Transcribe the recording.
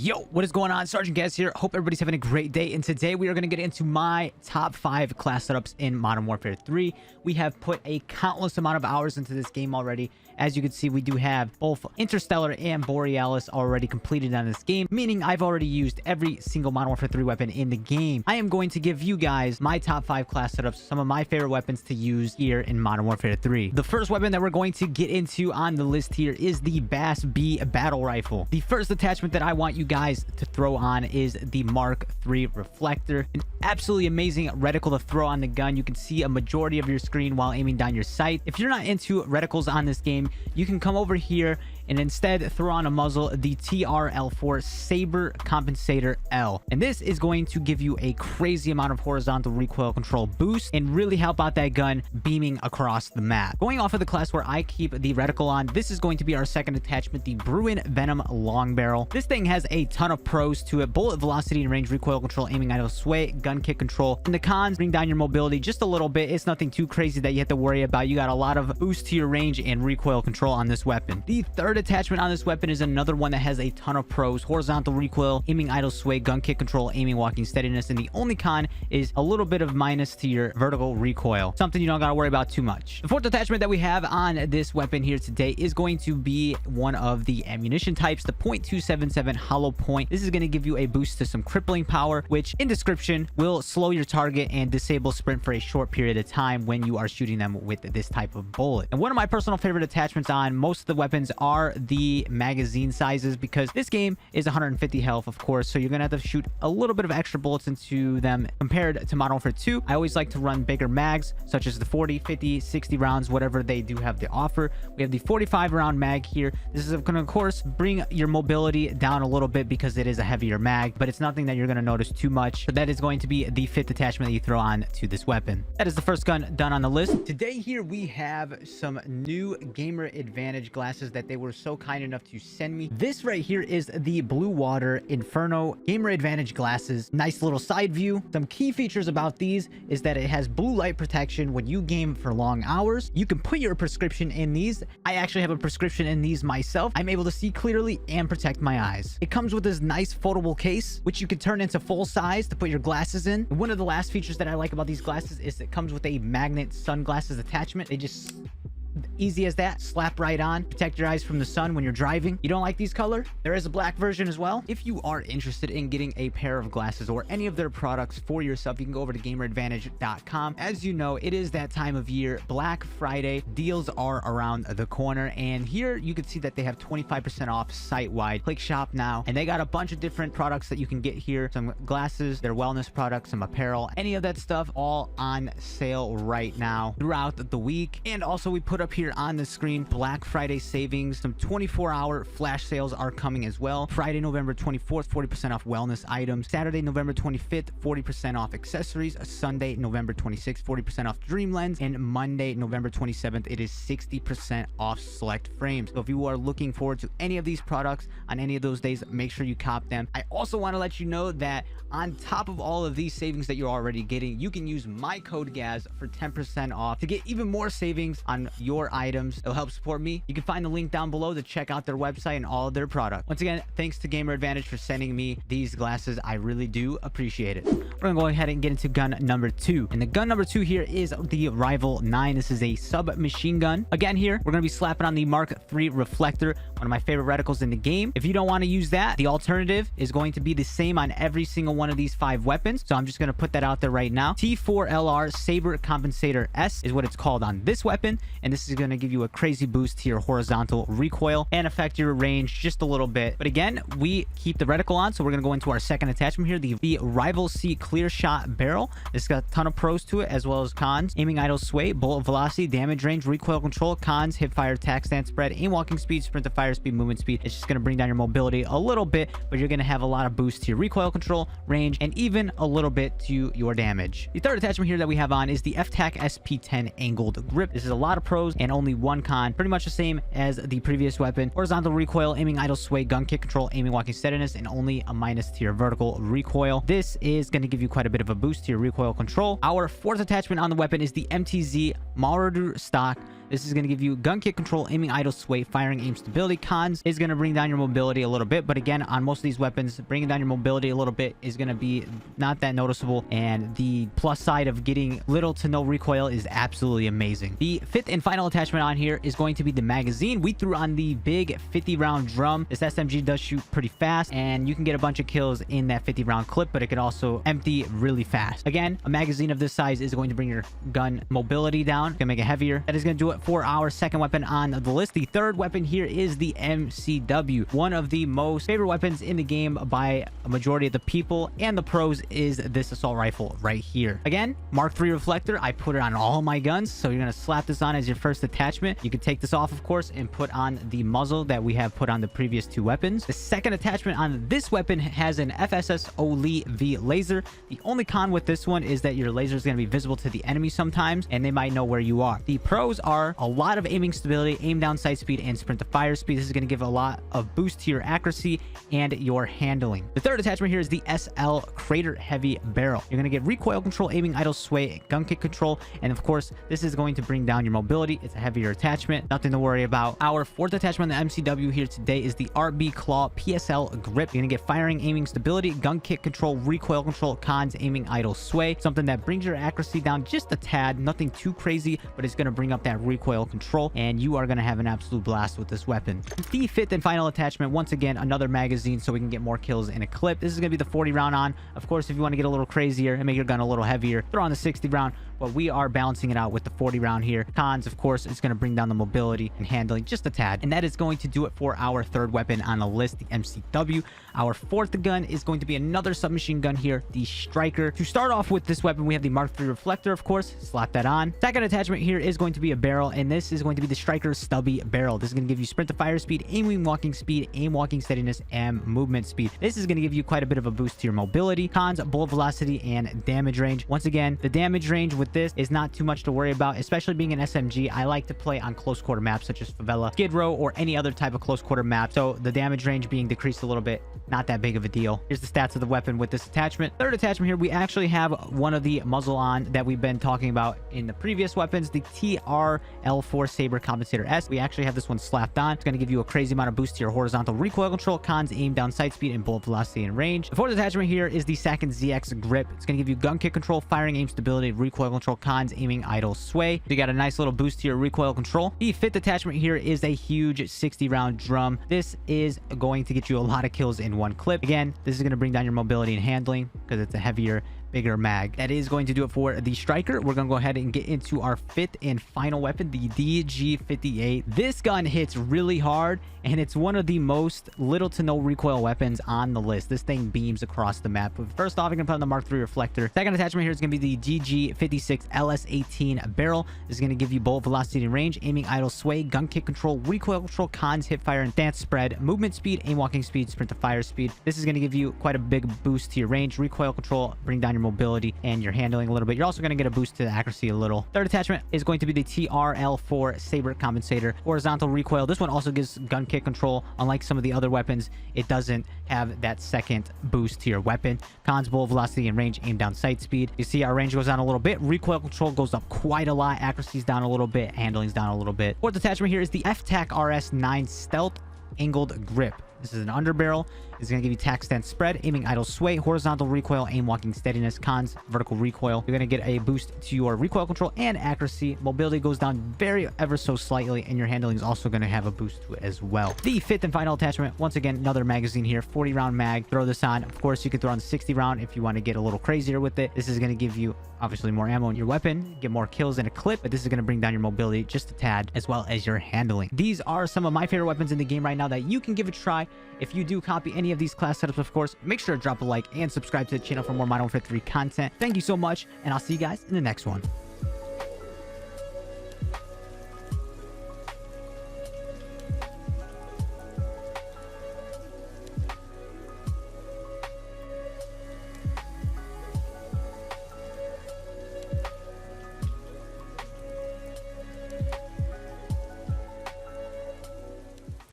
Yo, what is going on? Sergeant Gas here. Hope everybody's having a great day. And today we are going to get into my top 5 class setups in Modern Warfare 3. We have put a countless amount of hours into this game already. As you can see, we do have both Interstellar and Borealis already completed on this game, meaning I've already used every single Modern Warfare 3 weapon in the game. I am going to give you guys my top 5 class setups, some of my favorite weapons to use here in Modern Warfare 3. The first weapon that we're going to get into on the list here is the BAS-B battle rifle. The first attachment that I want you guys to throw on is the Mark III reflector. An absolutely amazing reticle to throw on the gun. You can see a majority of your screen while aiming down your sight. If you're not into reticles on this game, you can come over here and instead throw on a muzzle the TRL4 Saber Compensator L. And this is going to give you a crazy amount of horizontal recoil control boost and really help out that gun beaming across the map. Going off of the class where I keep the reticle on, this is going to be our second attachment, the Bruin Venom Long Barrel. This thing has a ton of pros to it: bullet velocity and range, recoil control, aiming idle sway, gun kick control. And the cons: bring down your mobility just a little bit. It's nothing too crazy that you have to worry about. You got a lot of boost to your range and recoil control on this weapon. The third attachment on this weapon is another one that has a ton of pros: horizontal recoil, aiming idle sway, gun kick control, aiming walking steadiness. And the only con is a little bit of minus to your vertical recoil, something you don't got to worry about too much. The fourth attachment that we have on this weapon here today is going to be one of the ammunition types, the .277 hollow point. This is going to give you a boost to some crippling power, which in description will slow your target and disable sprint for a short period of time when you are shooting them with this type of bullet. And one of my personal favorite attachments on most of the weapons are the magazine sizes, because this game is 150 health, of course, so you're gonna have to shoot a little bit of extra bullets into them compared to Modern Warfare 2. I always like to run bigger mags, such as the 40, 50, 60 rounds, whatever they do have to offer. We have the 45 round mag here. This is gonna, of course, bring your mobility down a little bit because it is a heavier mag, but it's nothing that you're gonna notice too much. So that is going to be the fifth attachment that you throw on to this weapon. That is the first gun done on the list. Today here we have some new Gamer Advantage glasses that they were so kind enough to send me. This right here is the Blue Water Inferno Gamer Advantage glasses. Nice little side view. Some key features about these is that it has blue light protection when you game for long hours. You can put your prescription in these. I actually have a prescription in these myself. I'm able to see clearly and protect my eyes. It comes with this nice foldable case, which you can turn into full size to put your glasses in. And one of the last features that I like about these glasses is it comes with a magnet sunglasses attachment. They just easy as that, slap right on, protect your eyes from the sun when you're driving. You don't like these color? There is a black version as well. If you are interested in getting a pair of glasses or any of their products for yourself, you can go over to GamerAdvantage.com. As you know, it is that time of year. Black Friday deals are around the corner, and here you can see that they have 25% off site-wide. Click shop now, and they got a bunch of different products that you can get here. Some glasses, their wellness products, some apparel, any of that stuff, all on sale right now throughout the week. And also we put up here on the screen Black Friday savings. Some 24-hour flash sales are coming as well. Friday, November 24th, 40% off wellness items. Saturday, November 25th, 40% off accessories. Sunday, November 26th, 40% off Dream Lens. And Monday, November 27th, it is 60% off select frames. So if you are looking forward to any of these products on any of those days, make sure you cop them. I also want to let you know that on top of all of these savings that you're already getting, you can use my code GAZ for 10% off to get even more savings on your items. It'll help support me. You can find the link down below to check out their website and all of their products. Once again, thanks to Gamer Advantage for sending me these glasses. I really do appreciate it. We're gonna go ahead and get into gun number 2. And the gun number 2 here is the Rival 9. This is a submachine gun. Again, here we're gonna be slapping on the Mark III reflector, one of my favorite reticles in the game. If you don't want to use that, the alternative is going to be the same on every single one of these 5 weapons. So I'm just gonna put that out there right now. T4LR Saber Compensator S is what it's called on this weapon, and this is going to give you a crazy boost to your horizontal recoil and affect your range just a little bit. But again, we keep the reticle on, so we're going to go into our second attachment here, the Rival C Clear Shot Barrel. It's got a ton of pros to it as well as cons: aiming idle sway, bullet velocity, damage range, recoil control. Cons: hip fire, tac stance spread, aim walking speed, sprint to fire speed, movement speed. It's just going to bring down your mobility a little bit, but you're going to have a lot of boost to your recoil control, range, and even a little bit to your damage. The third attachment here that we have on is the FTAC SP10 Angled Grip. This is a lot of pros and only one con. Pretty much the same as the previous weapon: horizontal recoil, aiming idle sway, gun kick control, aiming walking steadiness, and only a minus to your vertical recoil. This is going to give you quite a bit of a boost to your recoil control. Our fourth attachment on the weapon is the MTZ Marauder Stock This is going to give you gun kick control, aiming idle, sway, firing, aim stability. Cons is going to bring down your mobility a little bit, but again, on most of these weapons, bringing down your mobility a little bit is going to be not that noticeable, and the plus side of getting little to no recoil is absolutely amazing. The fifth and final attachment on here is going to be the magazine. We threw on the big 50-round drum. This SMG does shoot pretty fast, and you can get a bunch of kills in that 50-round clip, but it could also empty really fast. Again, a magazine of this size is going to bring your gun mobility down. It's gonna make it heavier. That is going to do it for our second weapon on the list. The third weapon here is the MCW. One of the most favorite weapons in the game by a majority of the people and the pros is this assault rifle right here. Again, Mark III reflector. I put it on all my guns, so you're going to slap this on as your first attachment. You can take this off, of course, and put on the muzzle that we have put on the previous two weapons. The second attachment on this weapon has an FSS Oli V laser. The only con with this one is that your laser is going to be visible to the enemy sometimes, and they might know where you are. The pros are a lot of aiming stability, aim down sight speed, and sprint to fire speed. This is going to give a lot of boost to your accuracy and your handling. The third attachment here is the SL Crater Heavy Barrel. You're going to get recoil control, aiming idle, sway, gun kick control, and of course, this is going to bring down your mobility. It's a heavier attachment. Nothing to worry about. Our fourth attachment on the MCW here today is the RB Claw PSL Grip. You're going to get firing, aiming stability, gun kick control, recoil control, cons, aiming idle, sway. Something that brings your accuracy down just a tad. Nothing too crazy, but it's going to bring up that recoil control, and you are going to have an absolute blast with this weapon. The fifth and final attachment, once again, another magazine so we can get more kills in a clip. This is going to be the 40 round on. Of course, if you want to get a little crazier and make your gun a little heavier, throw on the 60 round, but we are balancing it out with the 40 round here. Cons, of course, it's going to bring down the mobility and handling just a tad, and that is going to do it for our third weapon on the list, the MCW. Our fourth gun is going to be another submachine gun here, the Striker. To start off with this weapon, we have the Mark III reflector, of course. Slap that on. Second attachment here is going to be a barrel, and this is going to be the Striker Stubby Barrel. This is going to give you sprint to fire speed, aiming walking speed, aim walking steadiness, and movement speed. This is going to give you quite a bit of a boost to your mobility. Cons, bullet velocity, and damage range. Once again, the damage range with this is not too much to worry about, especially being an SMG. I like to play on close quarter maps such as Favela, Skid Row, or any other type of close quarter map, so the damage range being decreased a little bit, not that big of a deal. Here's the stats of the weapon with this attachment. Third attachment here, we actually have one of the muzzle on that we've been talking about in the previous weapons, the TRL4 Saber Compensator S. We actually have this one slapped on. It's going to give you a crazy amount of boost to your horizontal recoil control, cons, aim down sight speed, and bullet velocity and range. The fourth attachment here is the Sakin ZX Grip. It's going to give you gun kick control, firing, aim stability, recoil control, cons, aiming idle, sway. You got a nice little boost to your recoil control. The fifth attachment here is a huge 60 round drum. This is going to get you a lot of kills in one clip. Again, this is going to bring down your mobility and handling because it's a heavier, bigger mag. That is going to do it for the Striker. We're going to go ahead and get into our fifth and final weapon, the DG58. This gun hits really hard, and it's one of the most little to no recoil weapons on the list. This thing beams across the map. But first off, you're going to put on the Mark III reflector. Second attachment here is going to be the GG56 LS18 barrel. This is going to give you bullet velocity and range, aiming idle, sway, gun kick control, recoil control, cons, hip fire, and stance spread, movement speed, aim walking speed, sprint to fire speed. This is going to give you quite a big boost to your range, recoil control, bring down your mobility and your handling a little bit. You're also going to get a boost to the accuracy a little. Third attachment is going to be the TRL4 Saber Compensator horizontal recoil. This one also gives gun kick control. Unlike some of the other weapons, it doesn't have that second boost to your weapon. Cons, bullet velocity and range, aim down sight speed. You see our range goes down a little bit. Recoil control goes up quite a lot. Accuracy's down a little bit. Handling's down a little bit. Fourth attachment here is the FTAC RS9 Stealth Angled Grip. This is an underbarrel. It's going to give you tack stance spread, aiming idle, sway, horizontal recoil, aim walking steadiness, cons, vertical recoil. You're going to get a boost to your recoil control and accuracy. Mobility goes down very ever so slightly, and your handling is also going to have a boost to it as well. The fifth and final attachment, once again, another magazine here, 40 round mag. Throw this on. Of course, you can throw on the 60 round if you want to get a little crazier with it. This is going to give you obviously more ammo in your weapon, get more kills in a clip, but this is going to bring down your mobility just a tad, as well as your handling. These are some of my favorite weapons in the game right now that you can give a try. If you do copy any of these class setups, of course, make sure to drop a like and subscribe to the channel for more Modern Warfare 3 content. Thank you so much, and I'll see you guys in the next one.